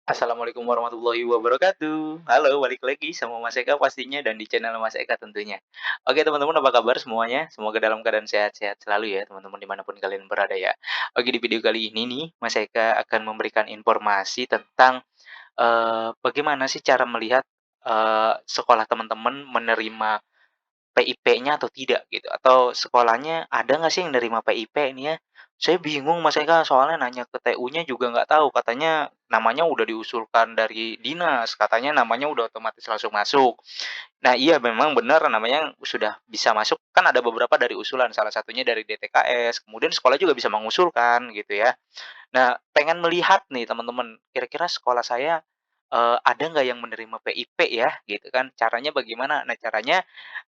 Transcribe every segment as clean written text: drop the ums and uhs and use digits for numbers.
Assalamualaikum warahmatullahi wabarakatuh. Halo, balik lagi sama Mas Eka pastinya dan di channel Mas Eka tentunya. Oke teman-teman, apa kabar semuanya? Semoga dalam keadaan sehat-sehat selalu ya teman-teman dimanapun kalian berada ya. Oke, di video kali ini nih Mas Eka akan memberikan informasi tentang bagaimana sih cara melihat sekolah teman-teman menerima PIP-nya atau tidak gitu, atau sekolahnya ada nggak sih yang nerima PIP ini ya? Saya bingung Mas Eka, soalnya nanya ke TU-nya juga nggak tahu, katanya namanya udah diusulkan dari dinas, katanya namanya udah otomatis langsung masuk. Nah iya memang benar namanya sudah bisa masuk, kan ada beberapa dari usulan, salah satunya dari DTKS, kemudian sekolah juga bisa mengusulkan gitu ya. Nah pengen melihat nih teman-teman, kira-kira sekolah saya, ada nggak yang menerima PIP ya gitu kan, caranya bagaimana? Nah caranya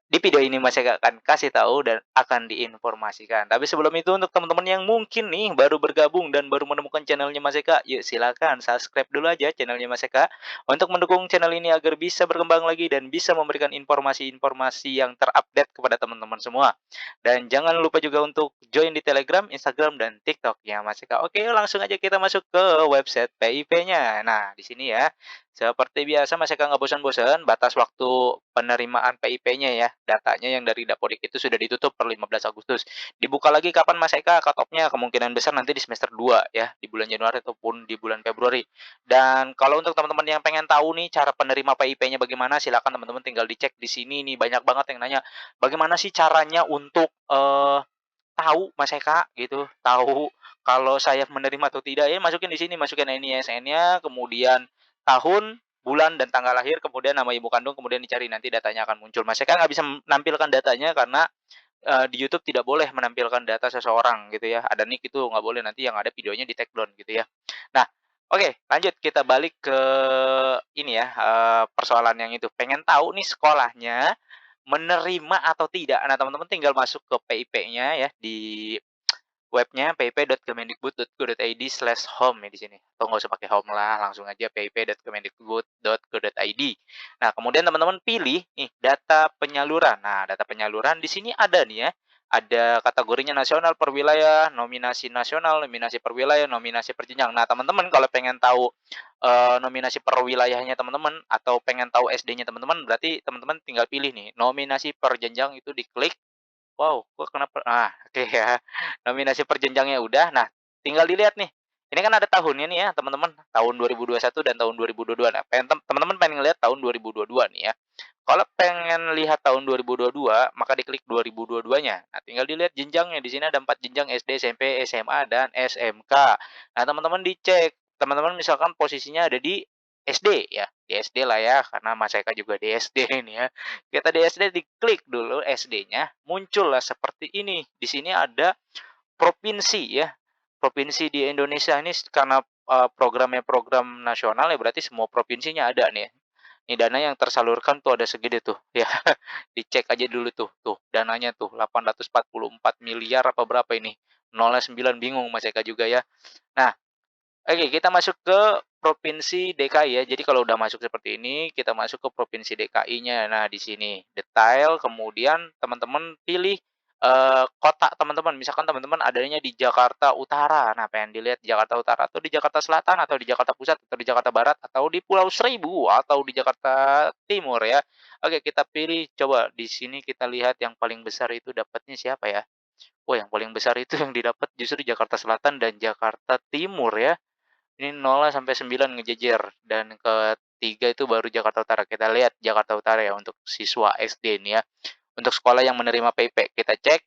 di video ini Mas Eka akan kasih tahu dan akan diinformasikan. Tapi sebelum itu untuk teman-teman yang mungkin nih baru bergabung dan baru menemukan channelnya Mas Eka, yuk silakan subscribe dulu aja channelnya Mas Eka untuk mendukung channel ini agar bisa berkembang lagi dan bisa memberikan informasi-informasi yang terupdate kepada teman-teman semua. Dan jangan lupa juga untuk join di Telegram, Instagram, dan TikTok-nya Mas Eka. Oke, langsung aja kita masuk ke website PIP-nya. Nah, di sini ya, seperti biasa Mas Eka nggak bosan-bosan, batas waktu penerimaan PIP-nya ya, datanya yang dari Dapodik itu sudah ditutup per 15 Agustus. Dibuka lagi kapan Mas Eka cut off-nya? Kemungkinan besar nanti di semester 2 ya, di bulan Januari ataupun di bulan Februari. Dan kalau untuk teman-teman yang pengen tahu nih cara penerima PIP-nya bagaimana, silakan teman-teman tinggal dicek di sini nih, banyak banget yang nanya, bagaimana sih caranya untuk, tahu Mas Eka gitu, tahu kalau saya menerima atau tidak, ya masukin di sini, masukin NISN-nya, kemudian tahun, bulan, dan tanggal lahir, kemudian nama ibu kandung, kemudian dicari nanti datanya akan muncul. Mas Eka nggak bisa menampilkan datanya karena, di YouTube tidak boleh menampilkan data seseorang gitu ya, ada nick itu nggak boleh, nanti yang ada videonya di-take down gitu ya. Nah, oke lanjut kita balik ke ini ya, persoalan yang itu, pengen tahu nih sekolahnya menerima atau tidak. Nah, teman-teman tinggal masuk ke PIP-nya ya di webnya pip.kemendikbud.go.id/home ya di sini. Atau nggak usah pakai home lah, langsung aja pip.kemendikbud.go.id. Nah, kemudian teman-teman pilih nih data penyaluran. Nah, data penyaluran di sini ada nih ya, ada kategorinya nasional per wilayah, nominasi nasional, nominasi per wilayah, nominasi per jenjang. Nah, teman-teman kalau pengen tahu nominasi per wilayahnya teman-teman atau pengen tahu SD-nya teman-teman, berarti teman-teman tinggal pilih nih, nominasi per jenjang itu diklik. Wow, kok kenapa oke ya, nominasi per jenjangnya udah, nah tinggal dilihat nih, ini kan ada tahunnya nih ya teman-teman, tahun 2021 dan tahun 2022. Nah, teman-teman pengen ngelihat tahun 2022 nih ya. Kalau pengen lihat tahun 2022, maka diklik 2022-nya. Nah, tinggal dilihat jenjangnya, di sini ada 4 jenjang SD, SMP, SMA, dan SMK. Nah, teman-teman dicek, teman-teman misalkan posisinya ada di SD ya, di SD lah ya, karena Mas Eka juga di SD ini ya. Kita di SD diklik dulu SD-nya, muncullah seperti ini. Di sini ada provinsi ya, provinsi di Indonesia ini karena, programnya program nasional ya berarti semua provinsinya ada nih. Ini dana yang tersalurkan tuh ada segede tuh ya, dicek aja dulu tuh, tuh dananya tuh 844 miliar apa berapa ini, nolnya 9 bingung Mas Eka juga ya. Nah, oke, kita masuk ke provinsi DKI ya. Jadi kalau udah masuk seperti ini, kita masuk ke provinsi DKI-nya. Nah, di sini detail, kemudian teman-teman pilih, kota teman-teman. Misalkan teman-teman adanya di Jakarta Utara. Nah, pengen dilihat di Jakarta Utara atau di Jakarta Selatan atau di Jakarta Pusat atau di Jakarta Barat atau di Pulau Seribu atau di Jakarta Timur ya. Oke, kita pilih coba di sini kita lihat yang paling besar itu dapatnya siapa ya? Oh, yang paling besar itu yang didapat justru Jakarta Selatan dan Jakarta Timur ya. Ini 0 sampai 9 ngejejer dan ketiga itu baru Jakarta Utara. Kita lihat Jakarta Utara ya untuk siswa SD nih ya. Untuk sekolah yang menerima PIP, kita cek.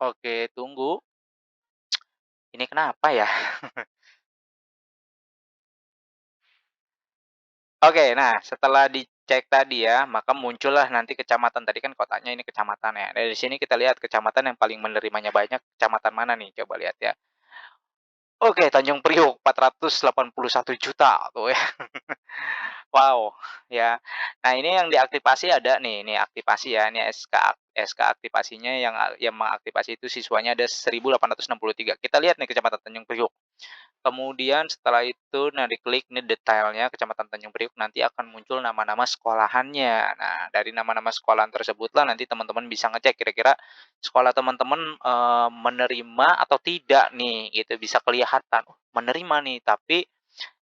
Oke, tunggu. Ini kenapa ya? Oke, nah setelah dicek tadi ya, maka muncullah nanti kecamatan. Tadi kan kotanya ini kecamatan ya. Dari sini kita lihat kecamatan yang paling menerimanya banyak, kecamatan mana nih? Coba lihat ya. Oke, Tanjung Priok 481 juta tuh ya. Wow, ya. Nah, ini yang diaktifasi ada nih, ini aktivasi ya, ini SK aktivasinya yang mengaktifasi itu siswanya ada 1.863. Kita lihat nih Kecamatan Tanjung Priok. Kemudian setelah itu, nah diklik nih detailnya Kecamatan Tanjung Priok, nanti akan muncul nama-nama sekolahannya. Nah, dari nama-nama sekolahan tersebutlah nanti teman-teman bisa ngecek kira-kira sekolah teman-teman, menerima atau tidak nih, gitu. Bisa kelihatan, oh menerima nih, tapi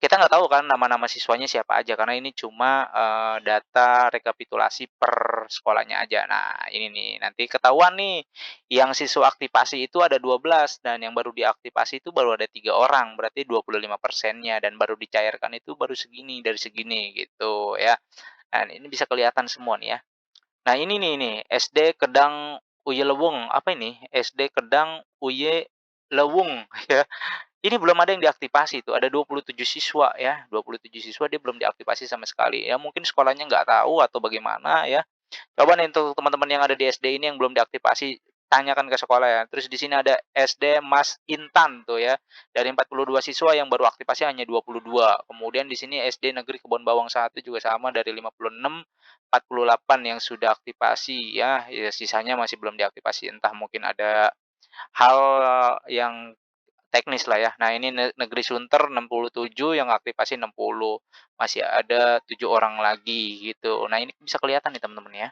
kita nggak tahu kan nama-nama siswanya siapa aja karena ini cuma, data rekapitulasi per sekolahnya aja. Nah, ini nih, nanti ketahuan nih, yang siswa aktivasi itu ada 12 dan yang baru diaktifasi itu baru ada 3 orang, berarti 25%-nya dan baru dicairkan itu baru segini, dari segini, gitu ya. Nah, ini bisa kelihatan semua nih ya. Nah, ini nih, SD Kedang Uye Lewung, apa ini? SD Kedang Uye Lewung ya. Ini belum ada yang diaktifasi tuh, ada 27 siswa ya, 27 siswa dia belum diaktifasi sama sekali. Ya mungkin sekolahnya nggak tahu atau bagaimana ya. Coba nih untuk teman-teman yang ada di SD ini yang belum diaktifasi, tanyakan ke sekolah ya. Terus di sini ada SD Mas Intan tuh ya, dari 42 siswa yang baru aktifasi hanya 22. Kemudian di sini SD Negeri Kebon Bawang 1 juga sama dari 56, 48 yang sudah aktifasi ya, ya sisanya masih belum diaktifasi. Entah mungkin ada hal yang teknis lah ya. Nah ini Negeri Sunter 67, yang aktifasi 60, masih ada 7 orang lagi gitu. Nah ini bisa kelihatan nih teman-teman ya.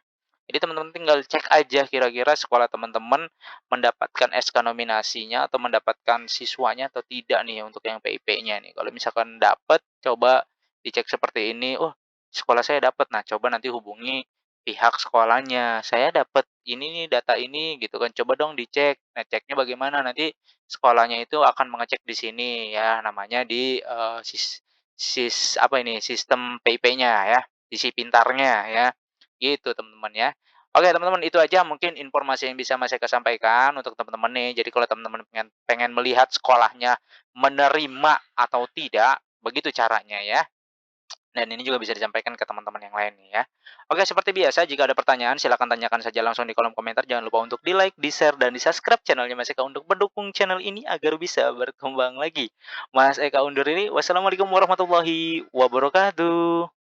Jadi teman-teman tinggal cek aja kira-kira sekolah teman-teman mendapatkan SK nominasinya atau mendapatkan siswanya atau tidak nih untuk yang PIP-nya nih. Kalau misalkan dapat, coba dicek seperti ini, "Oh, sekolah saya dapat." Nah, coba nanti hubungi pihak sekolahnya, "Saya dapat ini nih, data ini," gitu kan, "coba dong dicek." Nah, ceknya bagaimana? Nanti sekolahnya itu akan mengecek di sini ya, namanya di, apa ini, sistem PIP-nya ya, di Si Pintarnya ya, gitu teman-teman ya. Oke teman-teman, itu aja mungkin informasi yang bisa Mas Eka sampaikan untuk teman-teman nih. Jadi kalau teman-teman pengen pengen melihat sekolahnya menerima atau tidak, begitu caranya ya. Dan ini juga bisa disampaikan ke teman-teman yang lain nih ya. Oke, seperti biasa jika ada pertanyaan silakan tanyakan saja langsung di kolom komentar. Jangan lupa untuk di-like, di-share, dan di-subscribe channelnya Mas Eka untuk mendukung channel ini agar bisa berkembang lagi. Mas Eka undur diri. Wassalamualaikum warahmatullahi wabarakatuh.